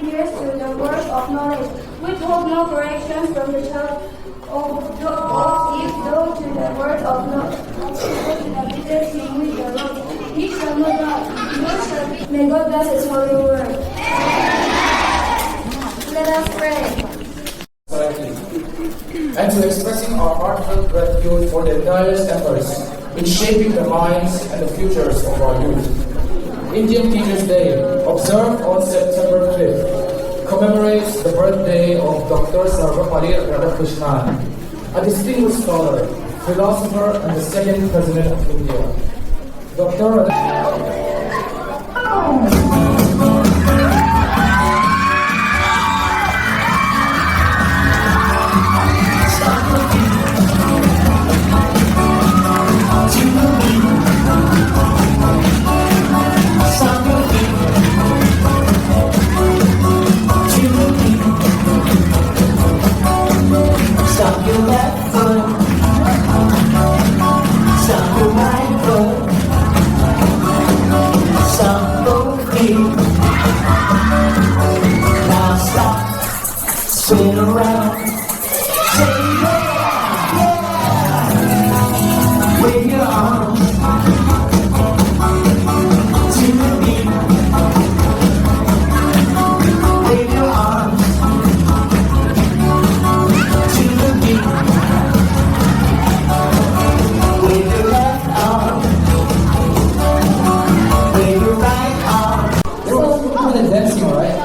ears to the word of knowledge. Withhold no correction from the child of dogs, if though to the word of knowledge. To the leaders him with the Lord. He shall not die, nor shall be. May God bless His holy word. Let us pray. And to expressing our heartfelt gratitude for their tireless efforts in shaping the minds and the futures of our youth. Indian Teachers' Day, observed on September 5th, commemorates the birthday of Dr. Sarvepalli Radhakrishnan, a distinguished scholar, philosopher, and the second President of India. Dr. Stop your left foot. Stop your right foot. Stop both feet. Now stop. Spin around. Say yeah, yeah. Wave your arms to the beat. Wave your arms to the beat. Wave your left arm. Wave your right arm. We're kind of dancing, right?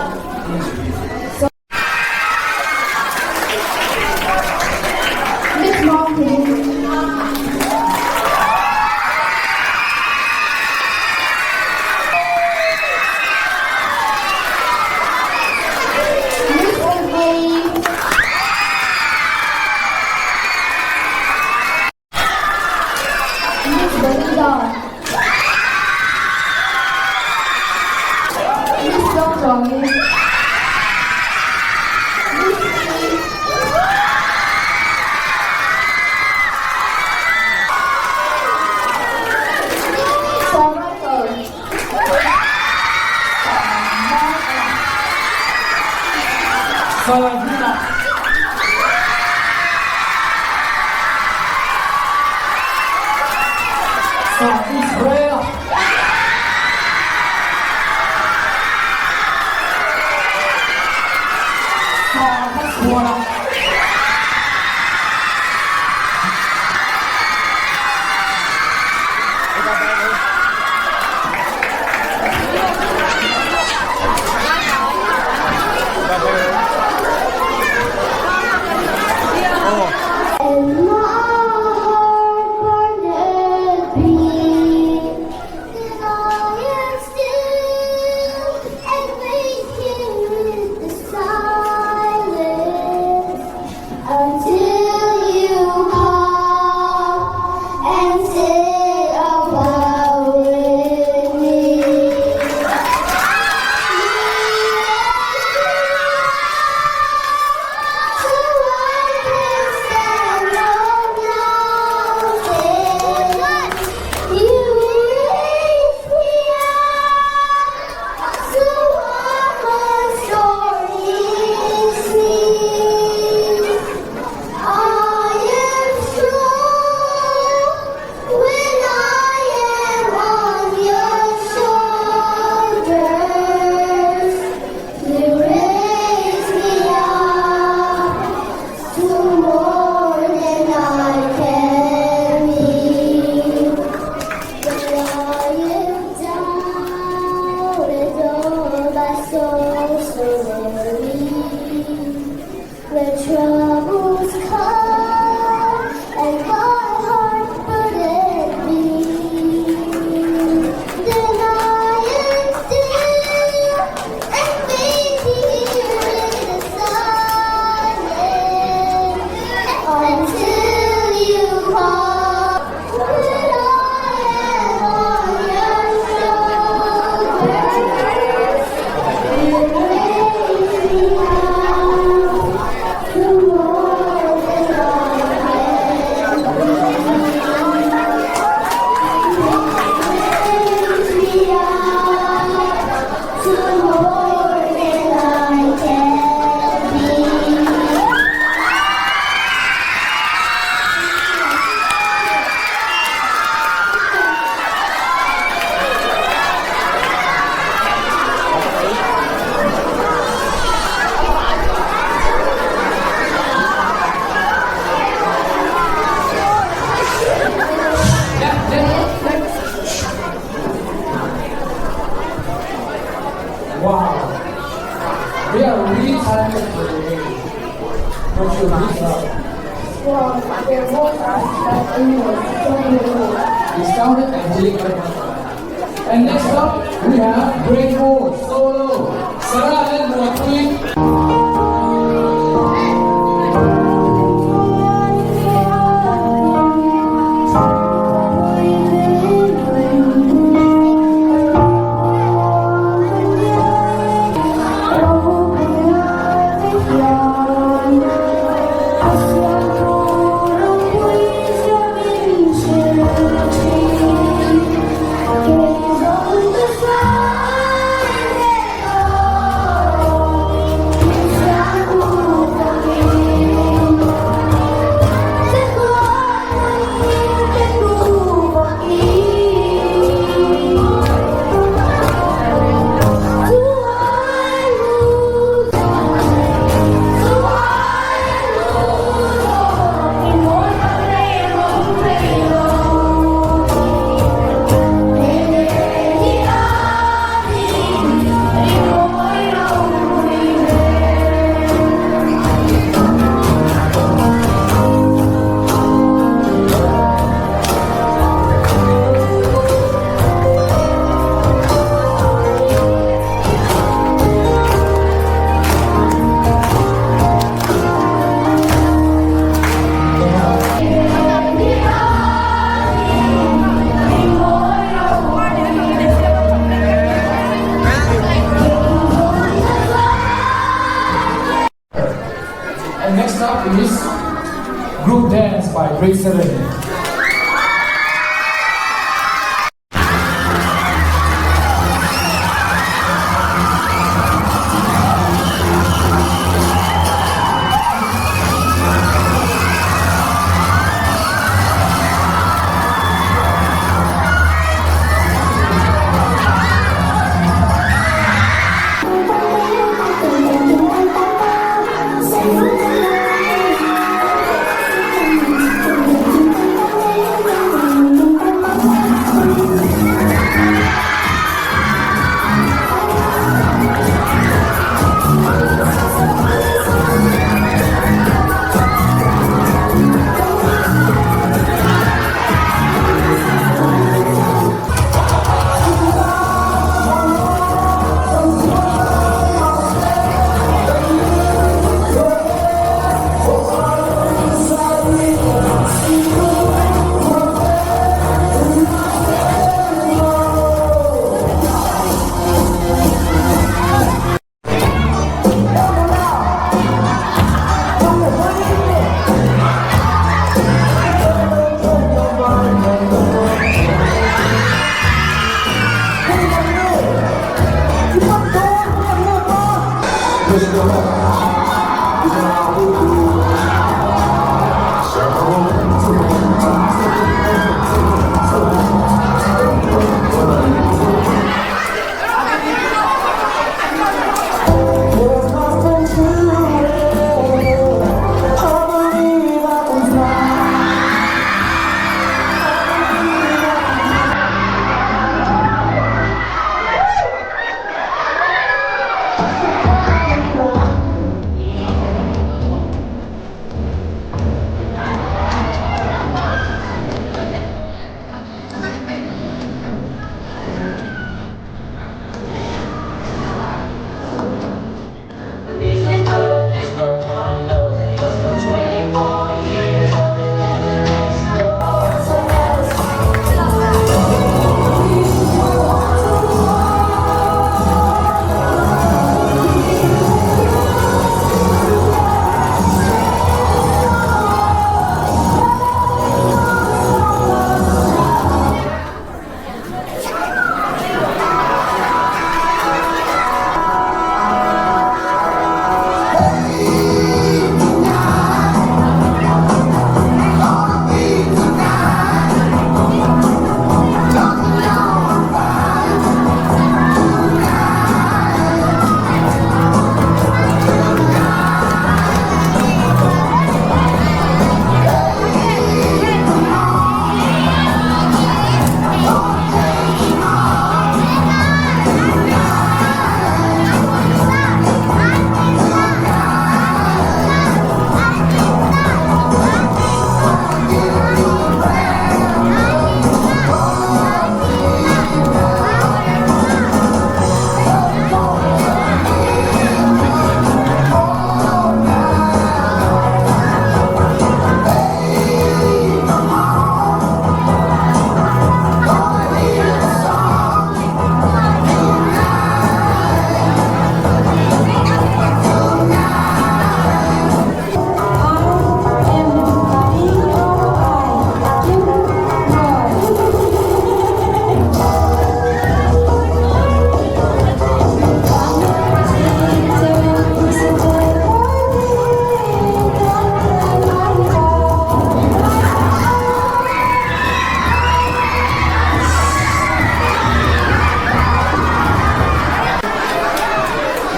Miss Martin. Miss O'Hay. Miss Belinda. Miss Long Miss Lee. Sir Michael. We are really talented today. Don't you really proud? Well, there was that anyone, 20 years old. Discounted Angelica. And next up, we have Grade 4 Solo. Sarah and Muakui. And next up is Group Dance by Grade 7.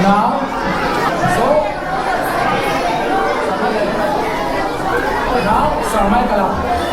Now, so, now, sarmay ka lang.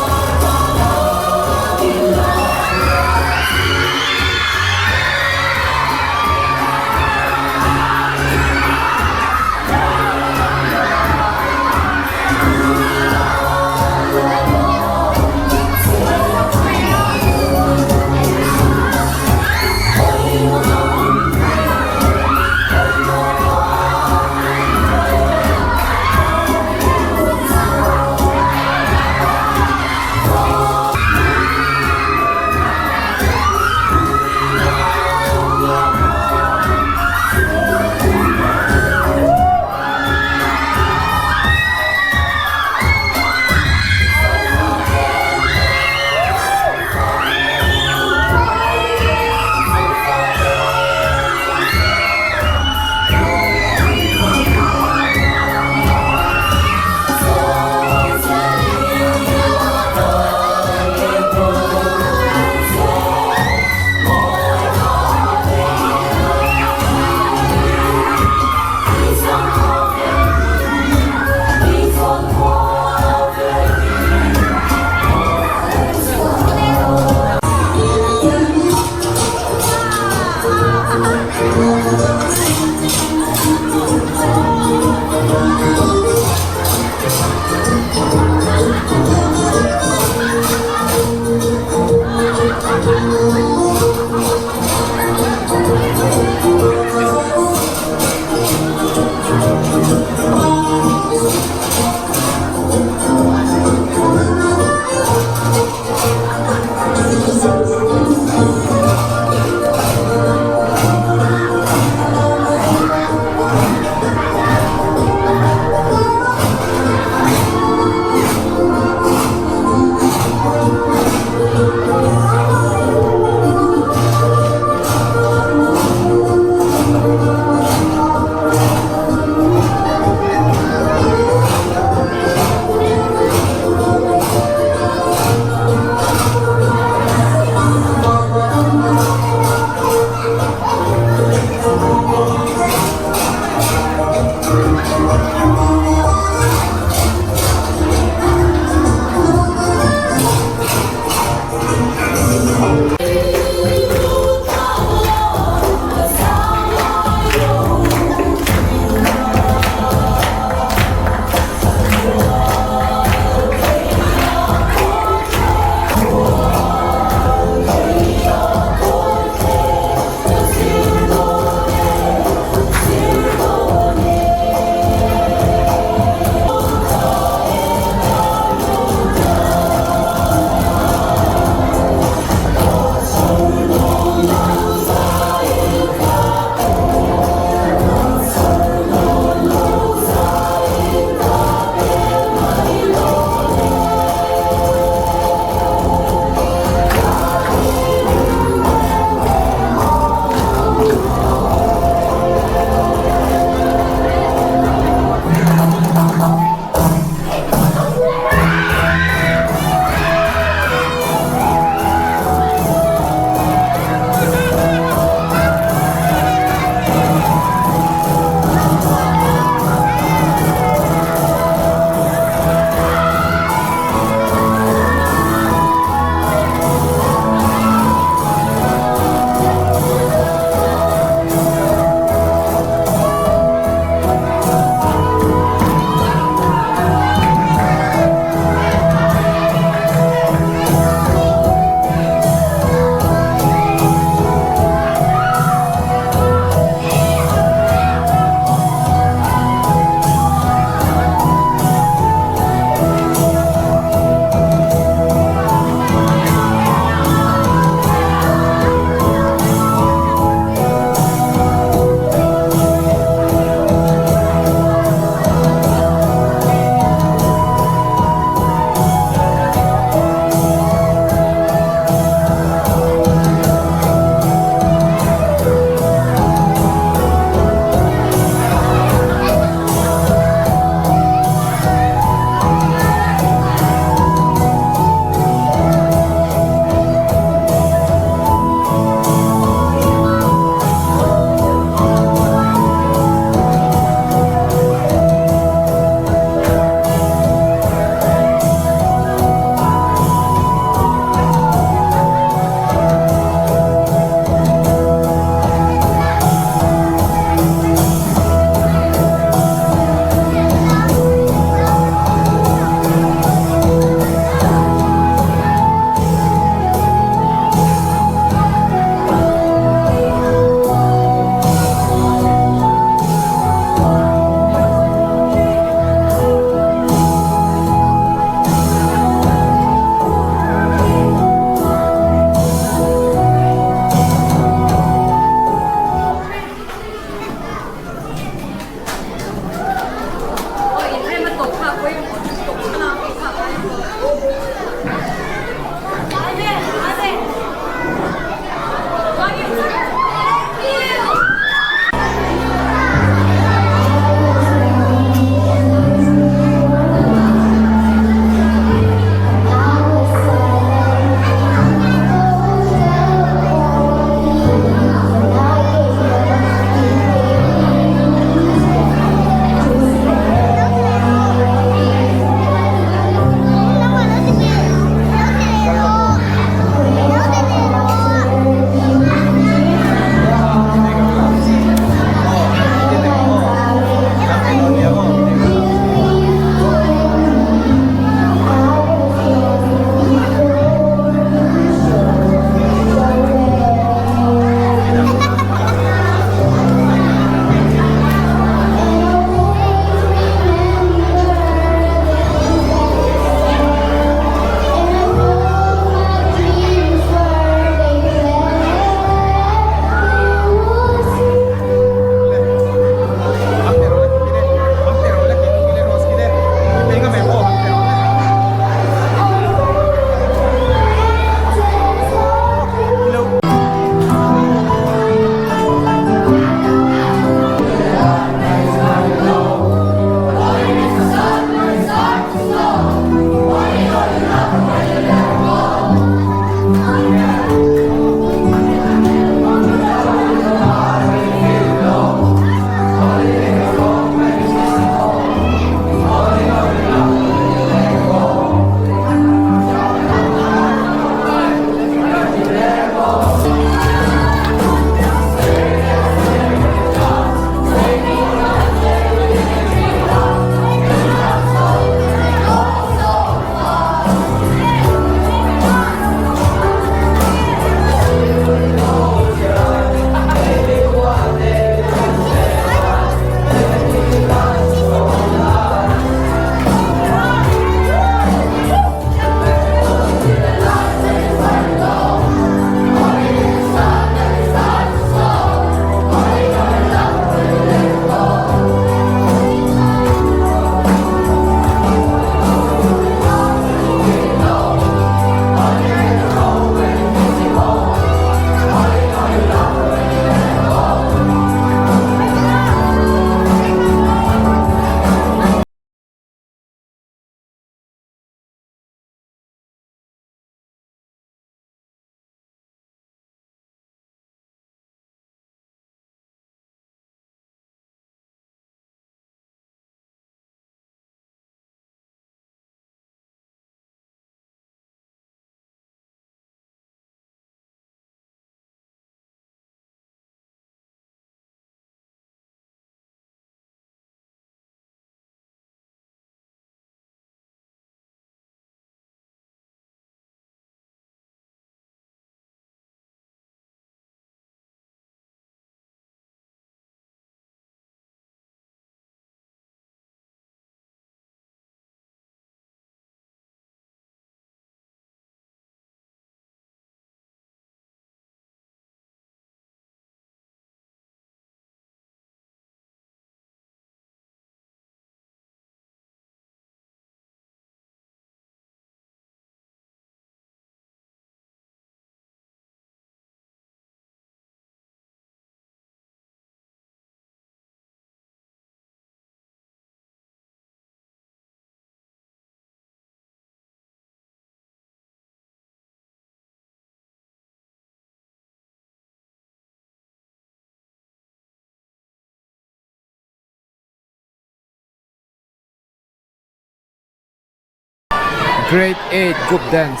Grade 8 group dance.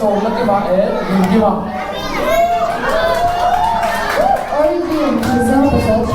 Som natima Yungima. Origin Brazil was all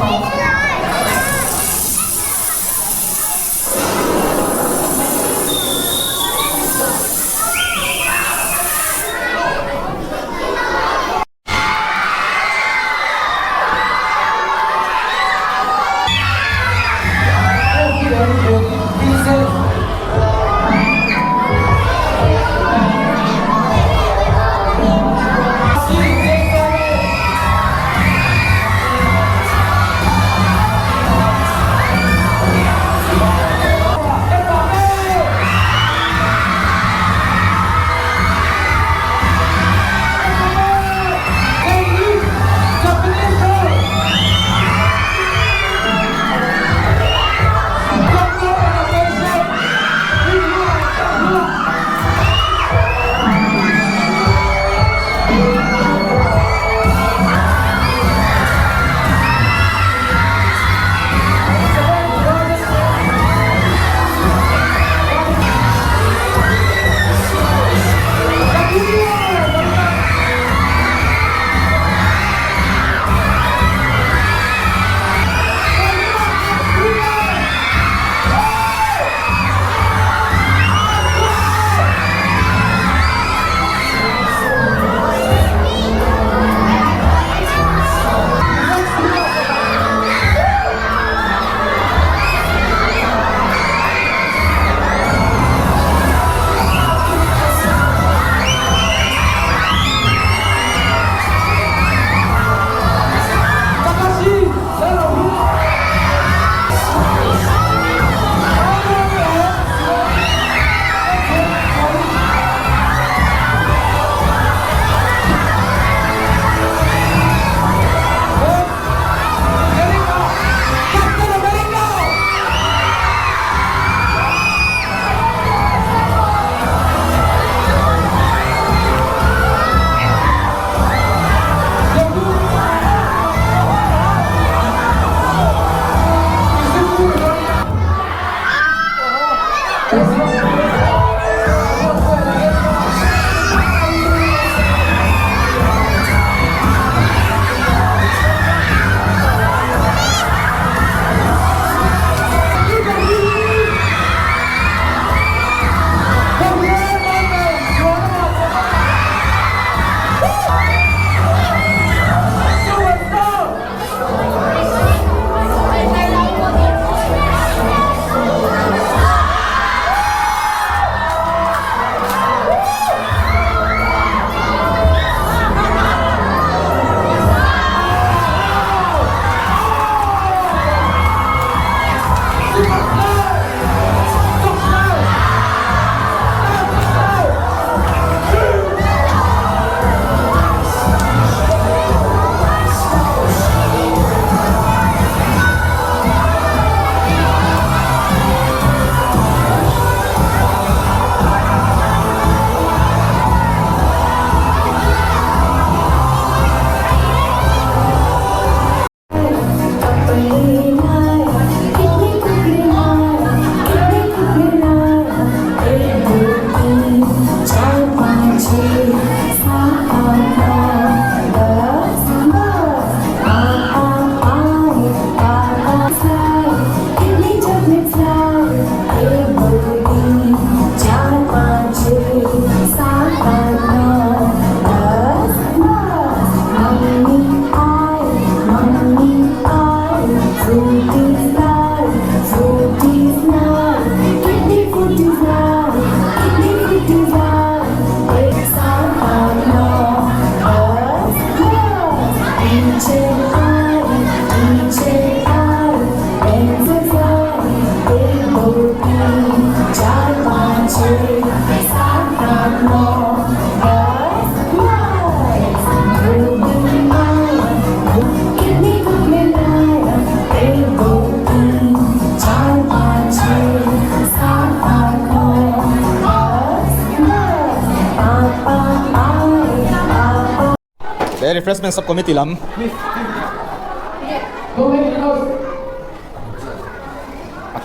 để refreshment subcommittee lắm.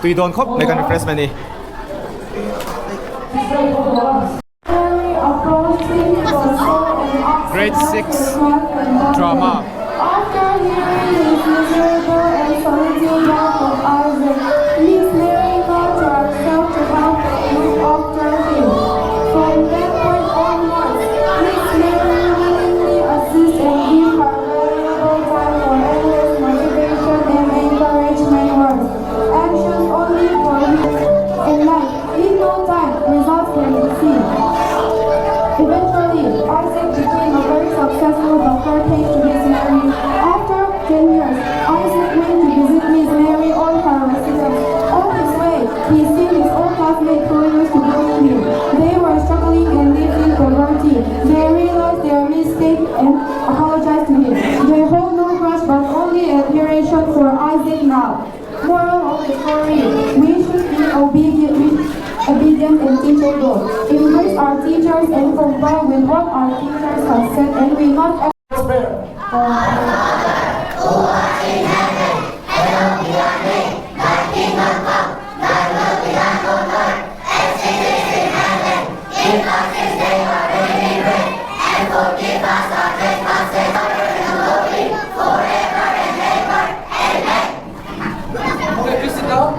Tùy đồn khóc để cần refreshment đi. Early approaching Grade 6 drama. After hearing his miserable and solitary life of Isaac, Miss Mary thought to herself to help look after him. From that point onwards, Miss Mary willingly assists and gives her valuable time for endless motivation and encouragement words. Anxious only for him in life, in no time, results can be seen. Eventually, Isaac became a very successful doctor thanks to Miss Mary. After 10 years, Isaac went to visit Miss Mary on her residence. On his way, he seen his old classmate curious to bully him. They were struggling and lived in poverty. They realized their mistake and apologized to him. They hold no grudge but only admiration for Isaac now. Moral of the story: we should be obedient and teachable. Embrace our teachers and comply with what our teachers have said, and we must Okay, please sit down.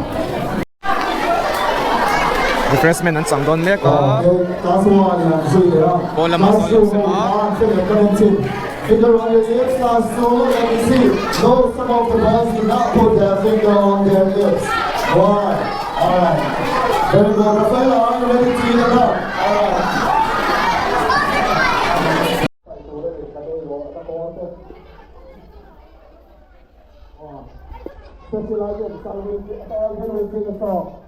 Refreshment ng Sangdon Lek. Class 1 and 3 yeah. Bola mas Class olong 2, sama. Philip Valentin. Finger on your lips, class 2, let me see. No, some of the boys do not put their finger on their lips. Why? Alright. Very good. Rafael, are you ready to eat it up? Alright. Specializing, all Henry Finger song.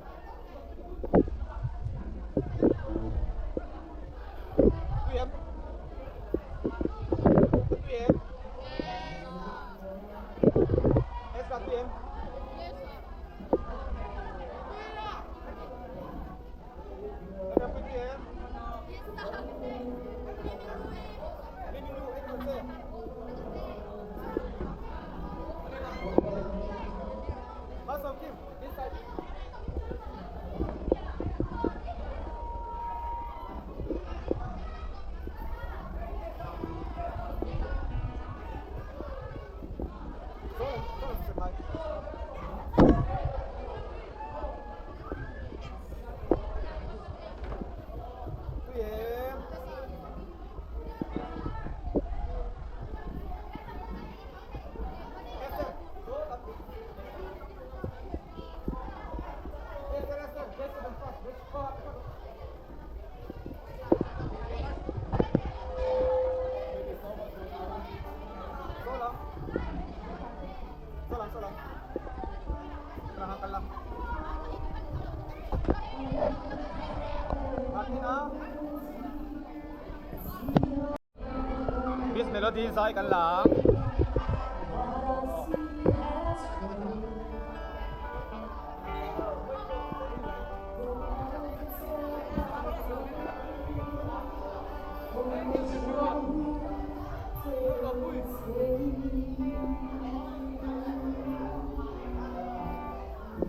Miss Melody ซ้ายกันหลัง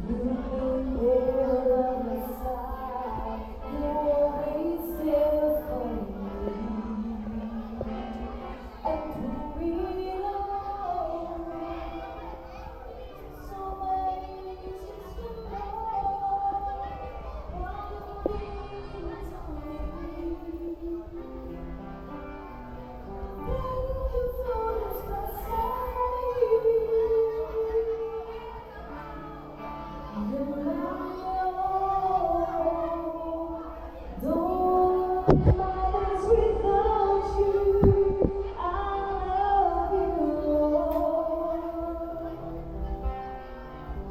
You